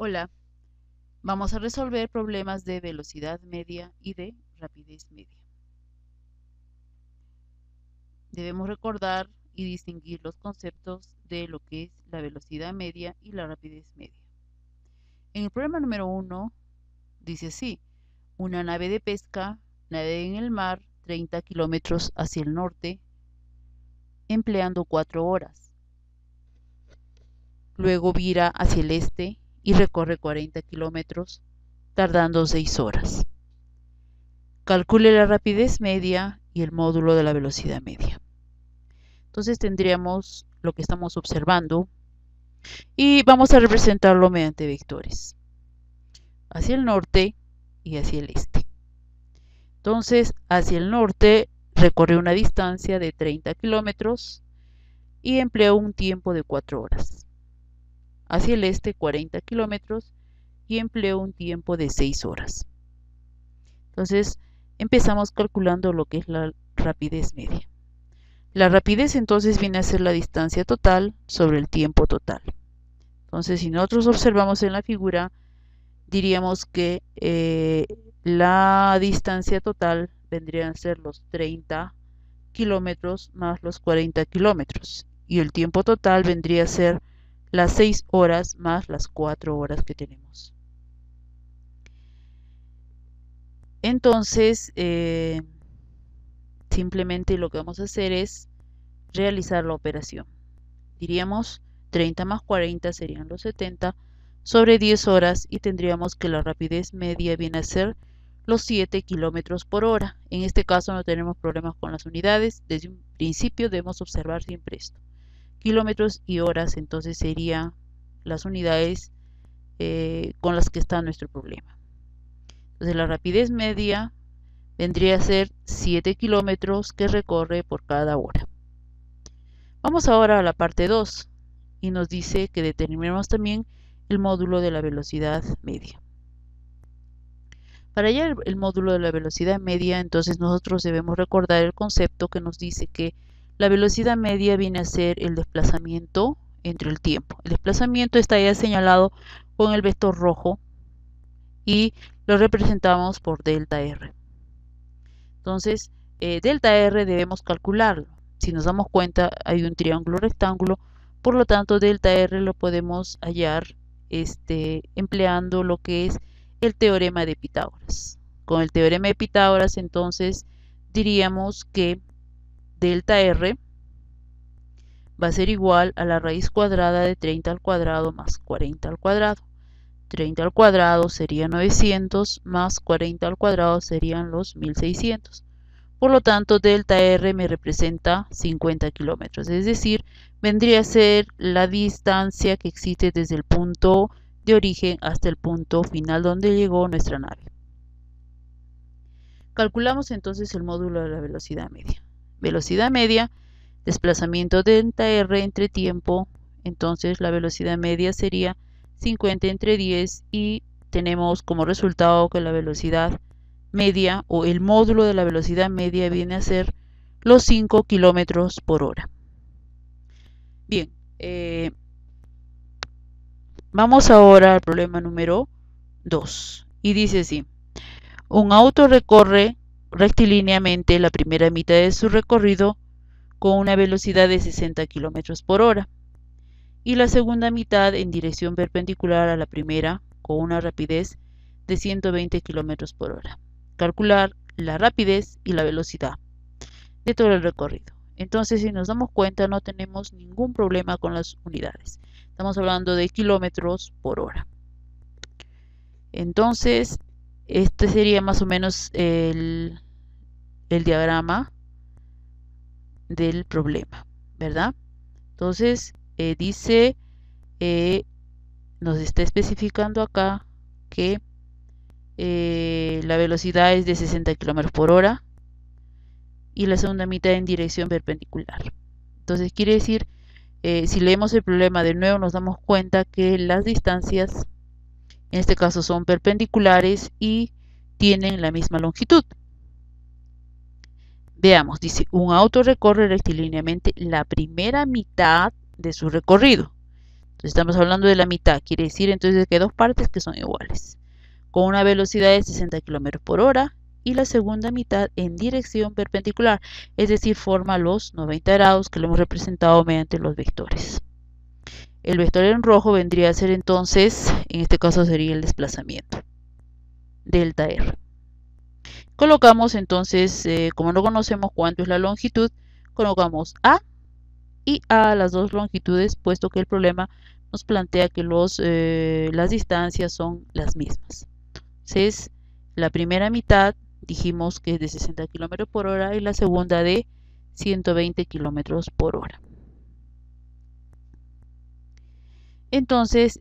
Hola, vamos a resolver problemas de velocidad media y de rapidez media. Debemos recordar y distinguir los conceptos de lo que es la velocidad media y la rapidez media. En el problema número 1 dice así: una nave de pesca navega en el mar 30 kilómetros hacia el norte empleando 4 horas. Luego vira hacia el este y recorre 40 kilómetros tardando 6 horas. Calcule la rapidez media y el módulo de la velocidad media. Entonces tendríamos lo que estamos observando y vamos a representarlo mediante vectores hacia el norte y hacia el este. Entonces, hacia el norte recorre una distancia de 30 kilómetros y emplea un tiempo de 4 horas. Hacia el este, 40 kilómetros y emplea un tiempo de 6 horas. Entonces, empezamos calculando lo que es la rapidez media. La rapidez entonces viene a ser la distancia total sobre el tiempo total. Entonces, si nosotros observamos en la figura, diríamos que la distancia total vendrían a ser los 30 kilómetros más los 40 kilómetros. Y el tiempo total vendría a ser las 6 horas más las 4 horas que tenemos. Entonces, simplemente lo que vamos a hacer es realizar la operación. Diríamos 30 más 40 serían los 70 sobre 10 horas y tendríamos que la rapidez media viene a ser los 7 kilómetros por hora. En este caso no tenemos problemas con las unidades. Desde un principio debemos observar siempre esto. Kilómetros y horas entonces serían las unidades con las que está nuestro problema. Entonces la rapidez media vendría a ser 7 kilómetros que recorre por cada hora. Vamos ahora a la parte 2 y nos dice que determinemos también el módulo de la velocidad media. Para hallar el módulo de la velocidad media, entonces nosotros debemos recordar el concepto que nos dice que la velocidad media viene a ser el desplazamiento entre el tiempo. El desplazamiento está ya señalado con el vector rojo y lo representamos por delta R. Entonces, delta R debemos calcularlo. Si nos damos cuenta, hay un triángulo rectángulo, por lo tanto, delta R lo podemos hallar empleando lo que es el teorema de Pitágoras. Con el teorema de Pitágoras, entonces, diríamos que delta R va a ser igual a la raíz cuadrada de 30 al cuadrado más 40 al cuadrado. 30 al cuadrado sería 900 más 40 al cuadrado serían los 1600. Por lo tanto, delta R me representa 50 kilómetros, es decir, vendría a ser la distancia que existe desde el punto de origen hasta el punto final donde llegó nuestra nave. Calculamos entonces el módulo de la velocidad media. Velocidad media, desplazamiento delta R entre tiempo, entonces la velocidad media sería 50 entre 10 y tenemos como resultado que la velocidad media o el módulo de la velocidad media viene a ser los 5 kilómetros por hora. Bien, vamos ahora al problema número 2 y dice así: un auto recorre rectilíneamente la primera mitad de su recorrido con una velocidad de 60 kilómetros por hora y la segunda mitad en dirección perpendicular a la primera con una rapidez de 120 kilómetros por hora. Calcular la rapidez y la velocidad de todo el recorrido. Entonces, si nos damos cuenta, no tenemos ningún problema con las unidades. Estamos hablando de kilómetros por hora. Entonces, este sería más o menos el diagrama del problema, ¿verdad? Entonces, dice, nos está especificando acá que la velocidad es de 60 kilómetros por hora y la segunda mitad en dirección perpendicular. Entonces quiere decir, si leemos el problema de nuevo nos damos cuenta que las distancias en este caso son perpendiculares y tienen la misma longitud. Veamos, dice, un auto recorre rectilíneamente la primera mitad de su recorrido. Entonces estamos hablando de la mitad, quiere decir entonces que hay dos partes que son iguales, con una velocidad de 60 km por hora y la segunda mitad en dirección perpendicular, es decir, forma los 90 grados que lo hemos representado mediante los vectores. El vector en rojo vendría a ser entonces, en este caso sería el desplazamiento, delta R. Colocamos entonces, como no conocemos cuánto es la longitud, colocamos A y A las dos longitudes, puesto que el problema nos plantea que las distancias son las mismas. Entonces, la primera mitad dijimos que es de 60 km por hora y la segunda de 120 km por hora. Entonces,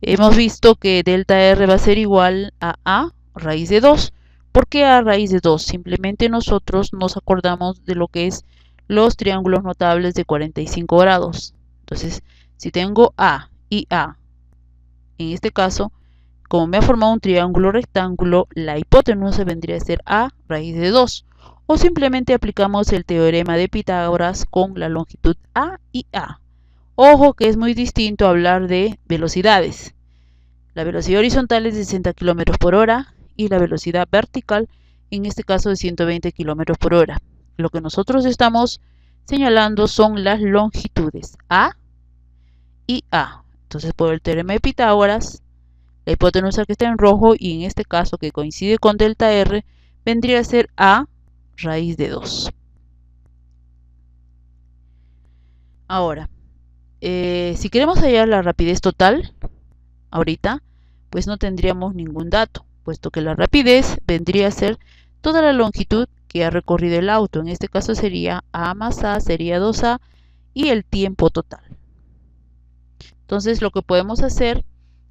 hemos visto que delta R va a ser igual a raíz de 2. ¿Por qué A raíz de 2? Simplemente nosotros nos acordamos de lo que es los triángulos notables de 45 grados. Entonces, si tengo A y A, en este caso, como me ha formado un triángulo rectángulo, la hipotenusa vendría a ser A raíz de 2. O simplemente aplicamos el teorema de Pitágoras con la longitud A y A. Ojo que es muy distinto hablar de velocidades. La velocidad horizontal es de 60 km por hora y la velocidad vertical, en este caso, de 120 km por hora. Lo que nosotros estamos señalando son las longitudes A y A. Entonces, por el teorema de Pitágoras, la hipotenusa que está en rojo y en este caso que coincide con delta R, vendría a ser A raíz de 2. Ahora, si queremos hallar la rapidez total, ahorita, pues no tendríamos ningún dato, puesto que la rapidez vendría a ser toda la longitud que ha recorrido el auto. En este caso sería A más A, sería 2A, y el tiempo total. Entonces lo que podemos hacer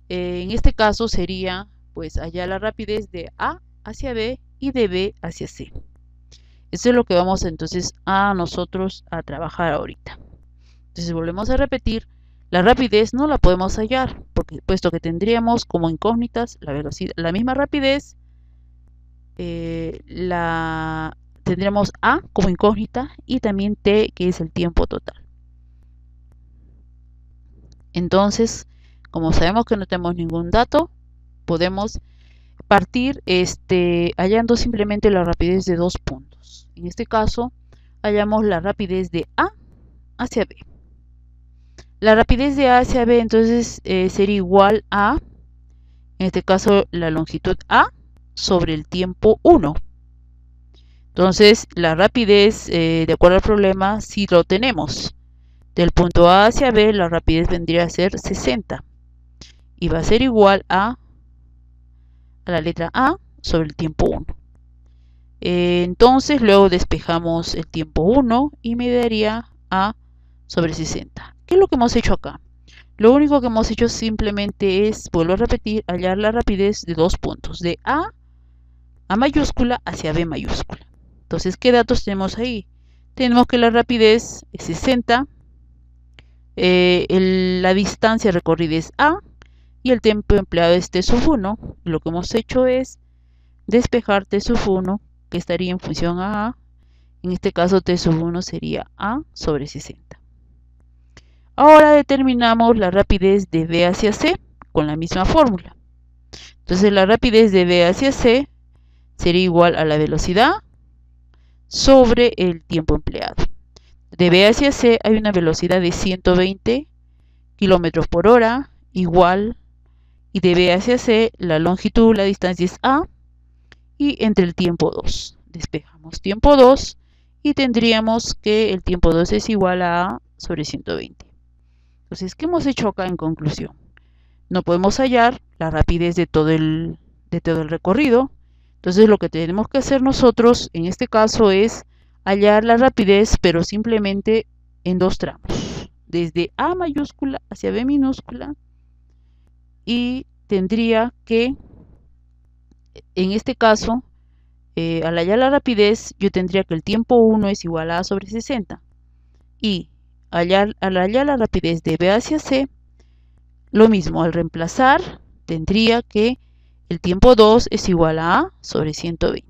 en este caso sería pues hallar la rapidez de A hacia B y de B hacia C. Eso es lo que vamos entonces a nosotros a trabajar ahorita. Entonces volvemos a repetir, la rapidez no la podemos hallar, puesto que tendríamos como incógnitas la velocidad, la misma rapidez, tendríamos A como incógnita y también T, que es el tiempo total. Entonces, como sabemos que no tenemos ningún dato, podemos partir hallando simplemente la rapidez de dos puntos. En este caso, hallamos la rapidez de A hacia B. La rapidez de A hacia B entonces sería igual a, en este caso, la longitud A sobre el tiempo 1. Entonces, la rapidez, de acuerdo al problema, si lo tenemos del punto A hacia B, la rapidez vendría a ser 60. Y va a ser igual a la letra A sobre el tiempo 1. Entonces, luego despejamos el tiempo 1 y me daría A sobre 60. ¿Qué es lo que hemos hecho acá? Lo único que hemos hecho simplemente es, vuelvo a repetir, hallar la rapidez de dos puntos, de A mayúscula hacia B mayúscula. Entonces, ¿qué datos tenemos ahí? Tenemos que la rapidez es 60, la distancia recorrida es A y el tiempo empleado es T sub 1. Lo que hemos hecho es despejar T sub 1, que estaría en función a A. En este caso, T sub 1 sería A sobre 60. Ahora determinamos la rapidez de B hacia C con la misma fórmula. Entonces la rapidez de B hacia C sería igual a la velocidad sobre el tiempo empleado. De B hacia C hay una velocidad de 120 km por hora igual, y de B hacia C la longitud, la distancia es A, y entre el tiempo 2. Despejamos tiempo 2 y tendríamos que el tiempo 2 es igual a A sobre 120. Entonces, ¿qué hemos hecho acá en conclusión? No podemos hallar la rapidez de todo el recorrido. Entonces, lo que tenemos que hacer nosotros en este caso es hallar la rapidez, pero simplemente en dos tramos. Desde A mayúscula hacia B minúscula. Y tendría que, en este caso, al hallar la rapidez, yo tendría que el tiempo 1 es igual a A sobre 60. Y al hallar la rapidez de B hacia C, lo mismo, al reemplazar, tendría que el tiempo 2 es igual a A sobre 120.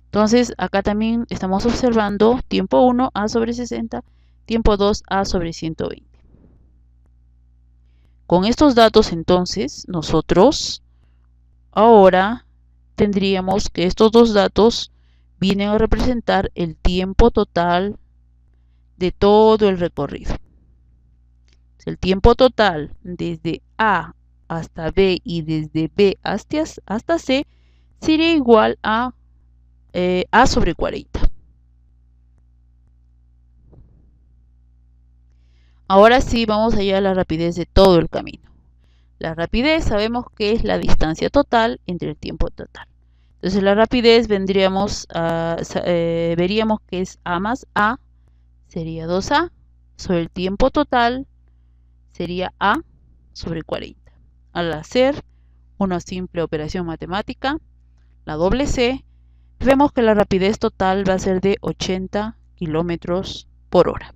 Entonces, acá también estamos observando tiempo 1, A sobre 60, tiempo 2A sobre 120. Con estos datos entonces nosotros ahora tendríamos que estos dos datos vienen a representar el tiempo total de todo el recorrido. El tiempo total desde A hasta B y desde B hasta C sería igual a A sobre 40. Ahora sí vamos allá a la rapidez de todo el camino. La rapidez sabemos que es la distancia total entre el tiempo total. Entonces la rapidez veríamos que es A más A, sería 2A, sobre el tiempo total sería A sobre 40. Al hacer una simple operación matemática, la doble C, vemos que la rapidez total va a ser de 80 kilómetros por hora.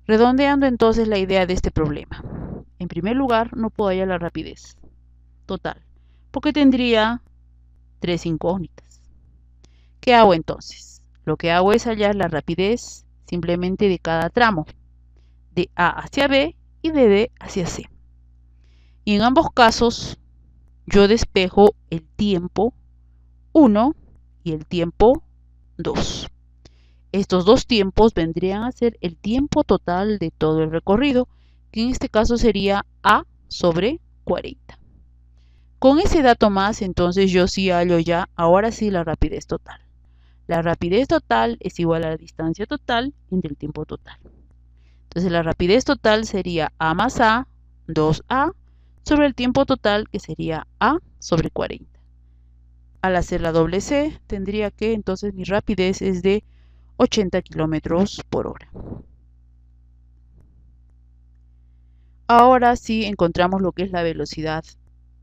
Redondeando entonces la idea de este problema. En primer lugar, no puedo hallar la rapidez total, porque tendría tres incógnitas. ¿Qué hago entonces? Lo que hago es hallar la rapidez simplemente de cada tramo, de A hacia B y de B hacia C. Y en ambos casos, yo despejo el tiempo 1 y el tiempo 2. Estos dos tiempos vendrían a ser el tiempo total de todo el recorrido, que en este caso sería A sobre 40. Con ese dato más, entonces yo sí hallo ya, ahora sí, la rapidez total. La rapidez total es igual a la distancia total entre el tiempo total. Entonces la rapidez total sería A más A, 2A, sobre el tiempo total, que sería A sobre 40. Al hacer la doble C, tendría que entonces mi rapidez es de 80 kilómetros por hora. Ahora sí encontramos lo que es la velocidad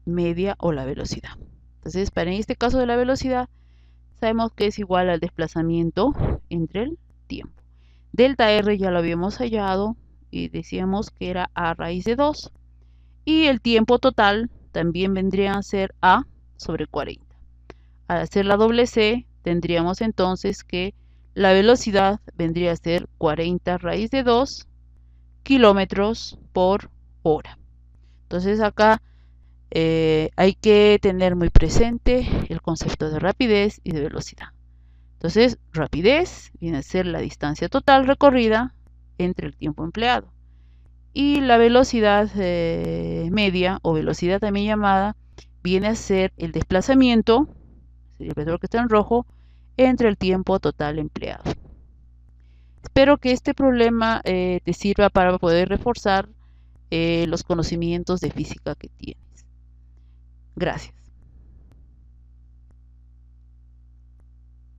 media o la velocidad. Entonces, para este caso de la velocidad, sabemos que es igual al desplazamiento entre el tiempo. Delta R ya lo habíamos hallado y decíamos que era A raíz de 2. Y el tiempo total también vendría a ser A sobre 40. Al hacer la doble C, tendríamos entonces que la velocidad vendría a ser 40 raíz de 2 kilómetros por hora. Entonces acá hay que tener muy presente el concepto de rapidez y de velocidad. Entonces, rapidez viene a ser la distancia total recorrida entre el tiempo empleado. Y la velocidad media, o velocidad también llamada, viene a ser el desplazamiento, el vector que está en rojo, entre el tiempo total empleado. Espero que este problema te sirva para poder reforzar los conocimientos de física que tienes. Gracias.